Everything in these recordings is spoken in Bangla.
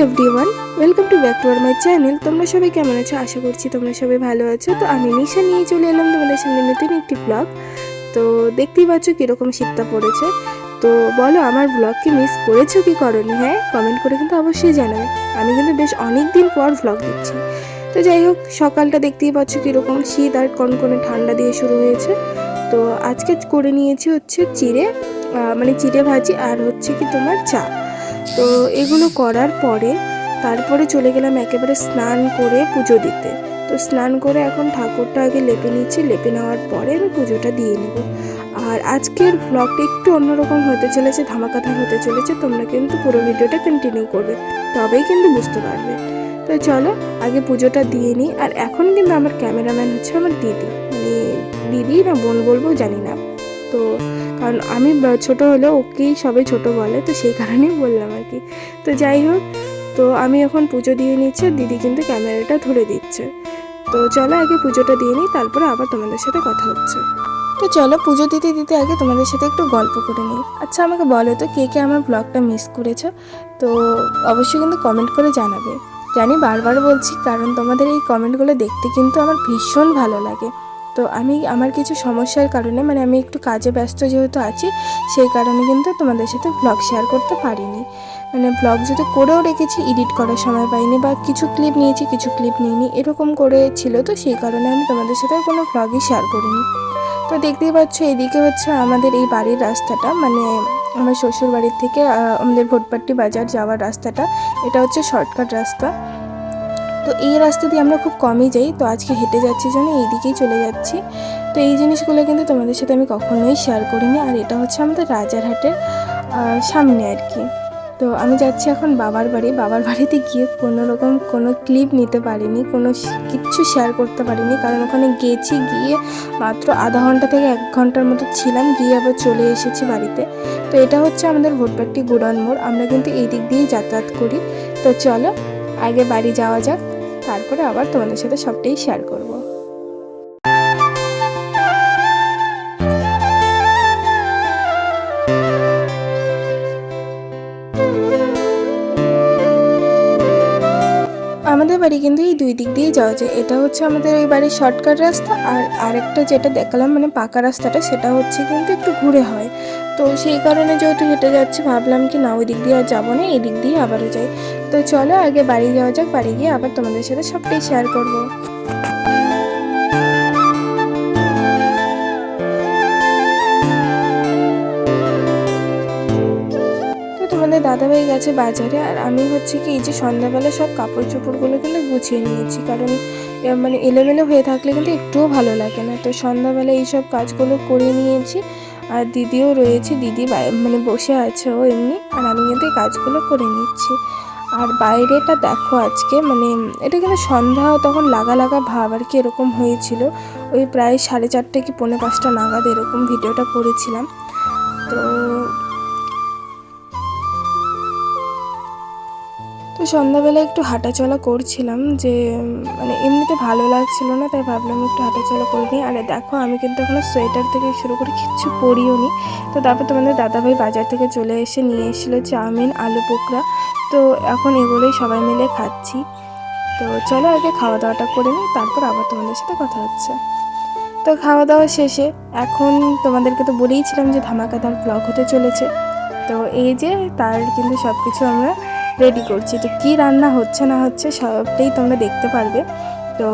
Everyone, welcome to back to our my channel. তোমরা সবাই কেমন আছো? আশা করছি তোমরা সবাই ভালো আছো। তো আমি নিশা নিয়ে চলে এলাম তোমাদের সামনে নতুন একটি ব্লগ। তো দেখতেই পাচ্ছ কীরকম শীতটা পড়েছে। তো বলো, আমার ব্লগ কি মিস করেছো কি করনি? হ্যাঁ, কমেন্ট করে কিন্তু অবশ্যই জানাবে। আমি কিন্তু বেশ অনেক দিন পর ব্লগ দিচ্ছি। তো যাই হোক, সকালটা দেখতেই পাচ্ছ কীরকম শীত আর কনকনে ঠান্ডা দিয়ে শুরু হয়েছে। তো আজকে করে নিয়েছি হচ্ছে চিড়ে ভাজি আর হচ্ছে কি তোমার চা। তো এগুলো করার পরে তারপরে চলে গেলাম একেবারে স্নান করে পুজো দিতে। তো স্নান করে এখন ঠাকুরটা আগে লেপে নিচ্ছি, লেপে নেওয়ার পরে আমি পুজোটা দিয়ে নেব। আর আজকের ব্লগটা একটু অন্যরকম হতে চলেছে, ধামাকাধার হতে চলেছে। তোমরা কিন্তু পুরো ভিডিওটা কন্টিনিউ করবে, তবেই কিন্তু বুঝতে পারবে। তো চলো আগে পুজোটা দিয়ে নিই। আর এখন কিন্তু আমার ক্যামেরাম্যান হচ্ছে আমার দিদি, মানে দিদি না বোন বলবো জানি না। তো কারণ আমি ছোট হলেও ওকেই সবাই ছোট বলে, তো সেই কারণেই বললাম আর কি। তো যাই হোক, তো আমি এখন পুজো দিয়ে নিচ্ছি, দিদি কিন্তু ক্যামেরাটা ধরে দিচ্ছে। তো চলো আগে পুজোটা দিয়ে নিই, তারপরে আবার তোমাদের সাথে কথা হচ্ছে। তো চলো পুজো দিতে দিতে আগে তোমাদের সাথে একটু গল্প করে নিই। আচ্ছা আমাকে বলো তো, কে কে আমার ব্লগটা মিস করেছো? তো অবশ্যই কিন্তু কমেন্ট করে জানাবে। জানি বারবার বলছি, কারণ তোমাদের এই কমেন্টগুলো দেখতে কিন্তু আমার ভীষণ ভালো লাগে। তো আমার কিছু সমস্যার কারণে, মানে আমি একটু কাজে ব্যস্ত যেহেতু আছি, সেই কারণে কিন্তু তোমাদের সাথে ব্লগ শেয়ার করতে পারিনি। মানে ব্লগ যদি করেও রেখেছি, এডিট করার সময় পাইনি, বা কিছু ক্লিপ নিয়েছি কিছু ক্লিপ নিইনি, এরকম করে ছিল। তো সেই কারণে আমি তোমাদের সাথে কোনো ব্লগই শেয়ার করিনি। তো দেখতেই পাচ্ছ এদিকে হচ্ছে আমাদের এই বাড়ির রাস্তাটা, মানে আমার শ্বশুর বাড়ির থেকে আমাদের ভোটপাট্টি বাজার যাওয়ার রাস্তাটা, এটা হচ্ছে শর্টকাট রাস্তা। তো এই রাস্তা দিয়ে আমরা খুব কমই যাই, তো আজকে হেঁটে যাচ্ছি জন্য এই দিকেই চলে যাচ্ছি। তো এই জিনিসগুলো কিন্তু তোমাদের সাথে আমি কখনোই শেয়ার করিনি। আর এটা হচ্ছে আমাদের রাজারহাটের সামনে আর কি। তো আমি যাচ্ছি এখন বাবার বাড়িতে গিয়ে কোনো ক্লিপ নিতে পারিনি, কিচ্ছু শেয়ার করতে পারিনি, কারণ ওখানে গিয়ে মাত্র আধা ঘন্টা থেকে 1 ঘন্টার মতো ছিলাম, গিয়ে আবার চলে এসেছি বাড়িতে। তো এটা হচ্ছে আমাদের ভোটপাট্টি গুড়ন মোড়, আমরা কিন্তু এই দিক দিয়েই যাতায়াত করি। তো চলো আগে বাড়ি যাওয়া যাক, তারপরে আবার তোমাদের সাথে সবটাই শেয়ার করব। আমাদের বাড়ি কিন্তু এই 2 দিক দিয়ে যাওয়া যায়। এটা হচ্ছে আমাদের ওই বাড়ির শর্টকাট রাস্তা, আর আরেকটা যেটা দেখালাম মানে পাকা রাস্তাটা, সেটা হচ্ছে কিন্তু একটু ঘুরে হয়। তো সেই কারণে যেহেতু হেঁটে যাচ্ছি, ভাবলাম কি না ওই দিক দিয়ে আর যাবো না, এই দিক দিয়ে আবারও যাই। তো চলো আগে বাড়ি যাওয়া যাক, বাড়ি গিয়ে আবার তোমাদের সাথে সবটাই শেয়ার করবো। তোমাদের দাদাভাই গেছে বাজারে, আর আমি হচ্ছে কি এই যে সন্ধ্যাবেলা সব কাপড় চোপড়গুলো কিন্তু গুছিয়ে নিয়েছি, কারণ মানে এলোমেলো হয়ে থাকলে কিন্তু একটুও ভালো লাগে না। তো সন্ধ্যাবেলা এইসব কাজগুলো করে নিয়েছি। আর দিদিও রয়েছে, দিদি মানে বসে আছে ও এমনি, আর আমি কিন্তু এই কাজগুলো করে নিচ্ছি। আর বাইরেটা দেখো আজকে, মানে এটা কিন্তু সন্ধ্যা তখন লাগা লাগা ভাব আর কি, এরকম হয়েছিল। ওই প্রায় 4:30 কি 4:45 নাগাদ এরকম ভিডিওটা করেছিলাম। তো তো সন্ধ্যাবেলা একটু হাঁটাচলা করছিলাম, যে মানে এমনিতে ভালো লাগছিল না, তাই ভাবলাম একটু হাঁটাচলা করে নিই। আর দেখো আমি কিন্তু এখনো সোয়েটার থেকে শুরু করে কিচ্ছু পরিও নি। তো তারপর তোমাদের দাদাভাই বাজার থেকে চলে এসে নিয়ে এসেছিলো চাউমিন, আলু পোকরা। তো এখন এগুলোই সবাই মিলে খাচ্ছি। তো চলো আগে খাওয়া দাওয়াটা করে নিই, তারপর আবার তোমাদের সাথে কথা হচ্ছে। তো খাওয়া দাওয়া শেষে এখন তোমাদেরকে তো বলেইছিলাম যে ধামাকাদার ব্লগ হতে চলেছে। তো এই যে তার কিন্তু সব কিছু আমরা রেডি করছি। তো কী রান্না হচ্ছে না হচ্ছে সবটাই তোমরা দেখতে পারবে। তো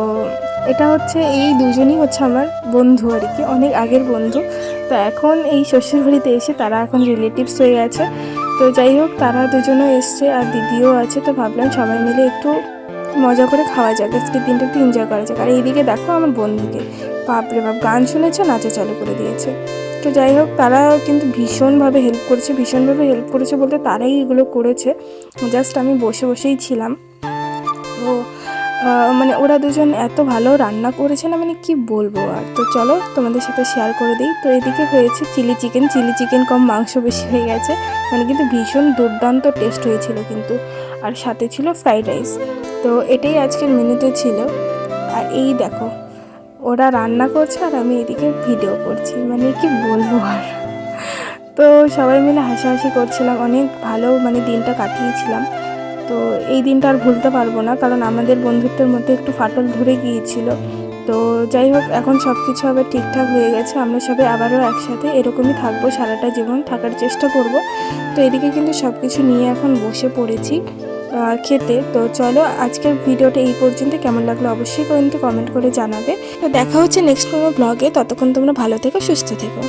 এটা হচ্ছে এই দুজনই হচ্ছে আমার বন্ধু আর কি, অনেক আগের বন্ধু। তো এখন এই শ্বশুরবাড়িতে এসে তারা এখন রিলেটিভস হয়ে গেছে। তো যাই হোক, তারা দুজনও এসছে আর দিদিও আছে। তো ভাবলাম সবাই মিলে একটু মজা করে খাওয়া যাক, আজকের দিনটা একটু এনজয় করা যাক। আর এইদিকে দেখো আমার বন্ধুকে, বাপরে বাপ, গান শুনেছে, নাচা চালু করে দিয়েছে। তো যাই হোক, তারা কিন্তু ভীষণভাবে হেল্প করেছে বলতে তারাই এগুলো করেছে, জাস্ট আমি বসে বসেই ছিলাম। তো মানে ওরা দুজন এত ভালো রান্না করেছে না, মানে কি বলবো আর। তো চলো তোমাদের সাথে শেয়ার করে দিই। তো এদিকে হয়েছে চিলি চিকেন কম মাংস বেশি হয়ে গেছে, মানে কিন্তু ভীষণ দুর্দান্ত টেস্ট হয়েছিল কিন্তু। আর সাথে ছিল ফ্রাইড রাইস। তো এটাই আজকের মেনুতে ছিল। আর এই দেখো ওরা রান্না করছে আর আমি এদিকে ভিডিও করছি, মানে কি বলবো আর। তো সবাই মিলে হাসাহাসি করছিলাম, অনেক ভালো মানে দিনটা কাটিয়েছিলাম। তো এই দিনটা আর ভুলতে পারবো না, কারণ আমাদের বন্ধুত্বের মধ্যে একটু ফাটল ধরে গিয়েছিল। তো যাই হোক, এখন সব কিছু আবার ঠিকঠাক হয়ে গেছে। আমরা সবাই আবারও একসাথে এরকমই থাকবো, সারাটা জীবন থাকার চেষ্টা করব। তো এদিকে কিন্তু সব কিছু নিয়ে এখন বসে পড়েছি খেতে। তো চলো, আজকের ভিডিওটা এই পর্যন্ত। কেমন লাগলো অবশ্যই কিন্তু কমেন্ট করে জানাবে। তো দেখা হচ্ছে নেক্সট কোনো ব্লগে। ততক্ষণ তোমরা ভালো থেকো, সুস্থ থেকো।